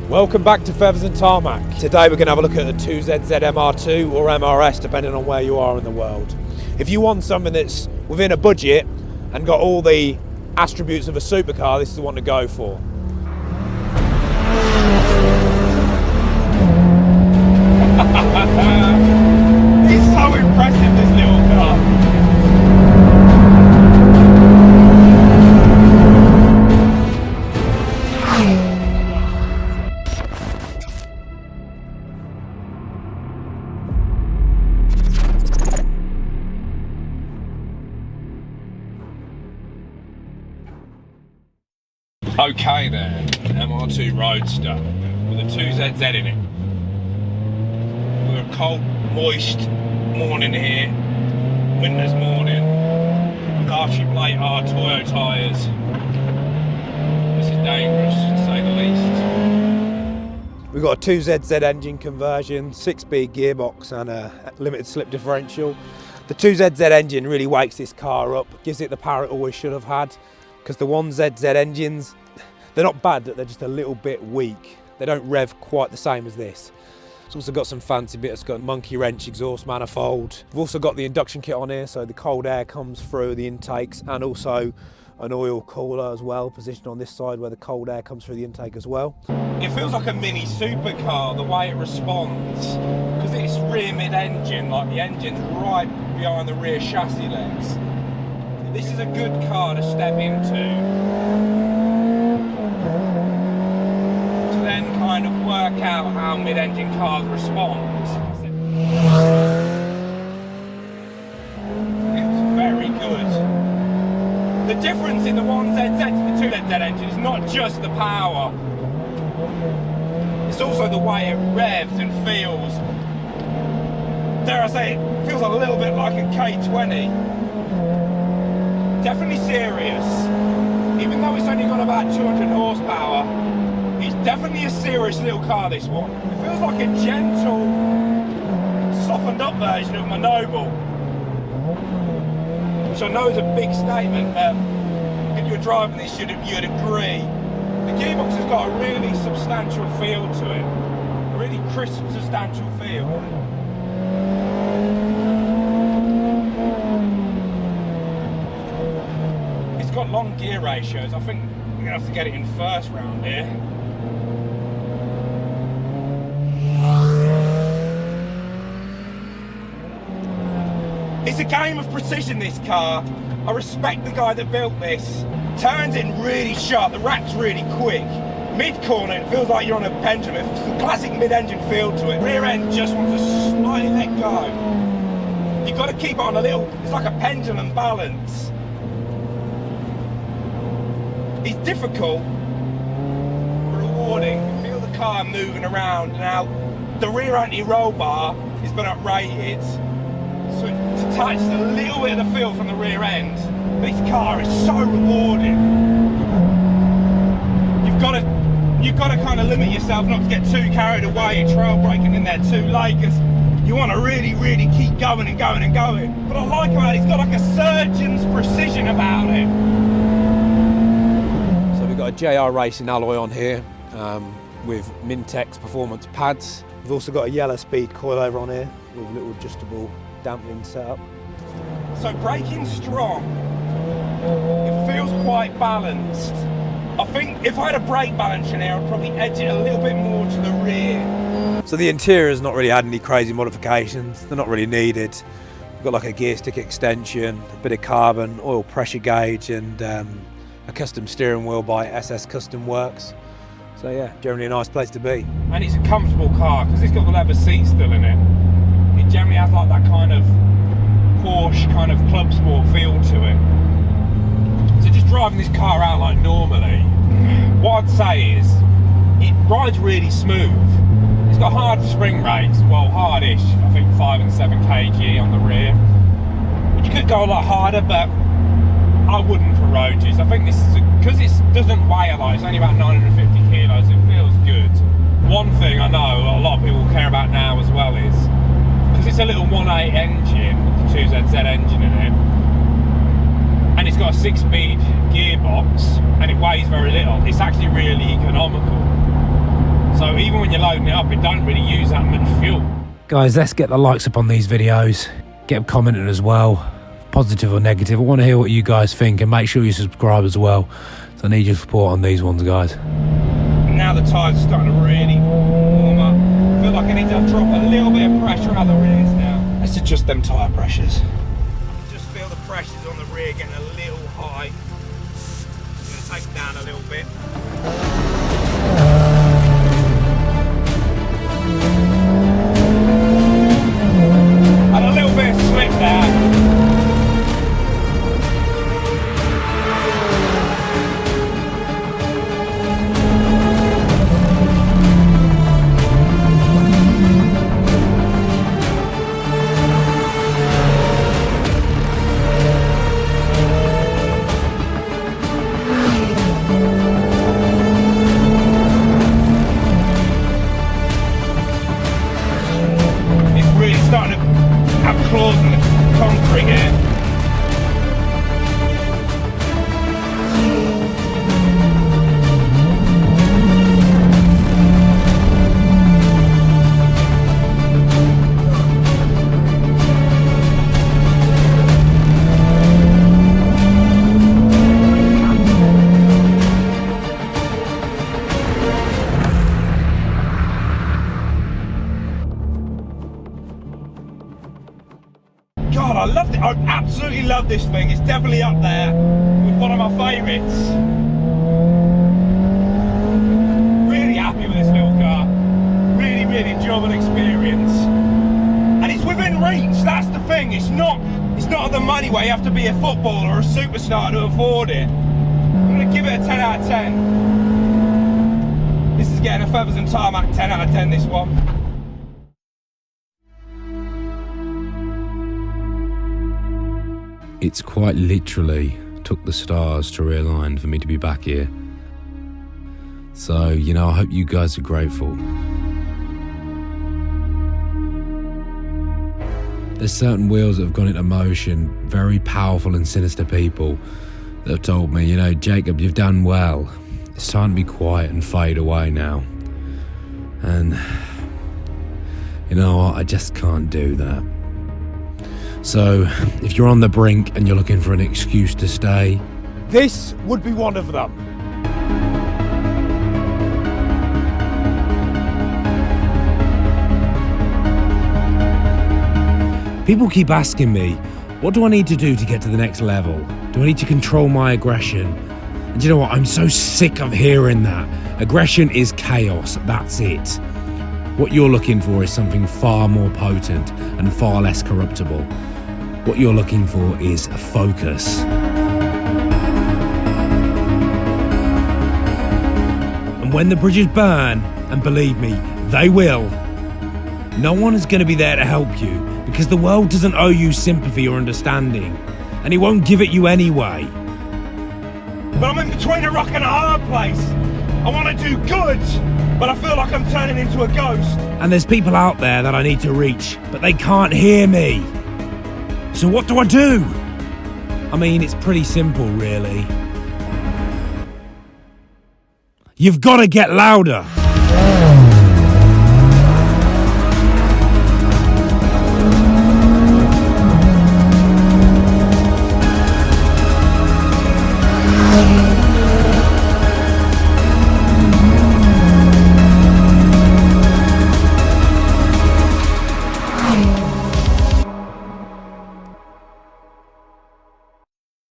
Welcome back to Feathers and Tarmac. Today we're going to have a look at the 2ZZ MR2 or MRS depending on where you are in the world. If you want something that's within a budget and got all the attributes of a supercar, this is the one to go for. It's so impressive, this little car. Okay then, MR2 Roadster with a 2ZZ in it. We're a cold, moist morning here, winter's morning. Starship late R Toyo tyres. This is dangerous to say the least. We've got a 2ZZ engine conversion, 6-speed gearbox and a limited slip differential. The 2ZZ engine really wakes this car up, gives it the power it always should have had, because the 1ZZ engines, they're not bad, they're just a little bit weak. They don't rev quite the same as this. It's also got some fancy bits. It's got a monkey wrench exhaust manifold. We've also got the induction kit on here, so the cold air comes through the intakes, and also an oil cooler as well, positioned on this side where the cold air comes through the intake as well. It feels like a mini supercar, the way it responds, because it's rear mid-engine, like the engine's right behind the rear chassis legs. This is a good car to step into. Then kind of work out how mid-engine cars respond. It's very good. The difference in the 1ZZ to the 2ZZ engine is not just the power, it's also the way it revs and feels. Dare I say, it feels a little bit like a K20. Definitely serious. Even though it's only got about 200 horsepower, it's definitely a serious little car, this one. It feels like a gentle, softened up version of my Noble, which I know is a big statement. If you were driving this, you'd agree. The gearbox has got a really substantial feel to it. A really crisp, substantial feel. It's got long gear ratios. I think we're going to have to get it in first round here. It's a game of precision, this car. I respect the guy that built this. Turns in really sharp, the rack's really quick. Mid-corner, it feels like you're on a pendulum. It's a classic mid-engine feel to it. Rear end just wants to slightly let go. You've got to keep it on a little, it's like a pendulum balance. It's difficult, but rewarding. You feel the car moving around. Now, the rear anti-roll bar has been uprated, so it detaches a little bit of the feel from the rear end. This car is so rewarding. You've got to kind of limit yourself not to get too carried away and trail braking in there too late, because you want to really keep going and going and going. But I like about it, it's got like a surgeon's precision about it. So we've got a JR Racing alloy on here with Mintex performance pads. We've also got a yellow speed coilover on here with a little adjustable dampening setup. So braking's strong, it feels quite balanced. I think if I had a brake balance in here, I'd probably edge it a little bit more to the rear. So the interior's not really had any crazy modifications, they're not really needed. We've got like a gear stick extension, a bit of carbon, oil pressure gauge, and a custom steering wheel by SS Custom Works. So yeah, generally a nice place to be. And it's a comfortable car because it's got the leather seat still in it. It generally has like that kind of Porsche kind of club sport feel to it. So just driving this car out like normally, what I'd say is it rides really smooth. It's got hard spring brakes, well hardish, I think 5 and 7 kg on the rear. You could go a lot harder, but I wouldn't for road use. I think this is, because it doesn't weigh a lot, it's only about 950 kilos, it feels good. One thing I know a lot of people care about now as well is, because it's a little 1.8 engine with the 2ZZ engine in it, and it's got a 6-speed gearbox and it weighs very little, it's actually really economical. So loading it up, it don't really use that much fuel. Guys, let's get the likes up on these videos. Get them commenting as well, positive or negative. I want to hear what you guys think, and make sure you subscribe as well. So I need your support on these ones, guys. Now the tyres are starting to really warm up. I feel like I need to drop a little bit of pressure out the rears now. Let's adjust them tyre pressures. Just feel the pressures on the rear getting a little high. I'm going to take it down a little bit. And a little bit of slip there. Starting to have claws in the concrete here. God, I loved it. I absolutely love this thing. It's definitely up there with one of my favourites. Really happy with this little car. Really enjoyable experience. And it's within reach, that's the thing. It's not the money where you have to be a footballer or a superstar to afford it. I'm going to give it a 10 out of 10. This is getting a feathers and tarmac 10 out of 10, this one. It's quite literally took the stars to realign for me to be back here. So, you know, I hope you guys are grateful. There's certain wheels that have gone into motion, very powerful and sinister people that have told me, you know, Jacob, you've done well. It's time to be quiet and fade away now. And, you know what, I just can't do that. So, if you're on the brink and you're looking for an excuse to stay, This would be one of them. people keep asking me, what do I need to do to get to the next level? Do I need to control my aggression? And you know what? I'm so sick of hearing that. Aggression is chaos, that's it. What you're looking for is something far more potent and far less corruptible. What you're looking for is a focus. And when the bridges burn, and believe me, they will, no one is going to be there to help you because the world doesn't owe you sympathy or understanding, and it won't give it you anyway. But I'm in between a rock and a hard place. I want to do good, but I feel like I'm turning into a ghost. And there's people out there that I need to reach, but they can't hear me. So what do I do? I mean, it's pretty simple, really. You've got to get louder.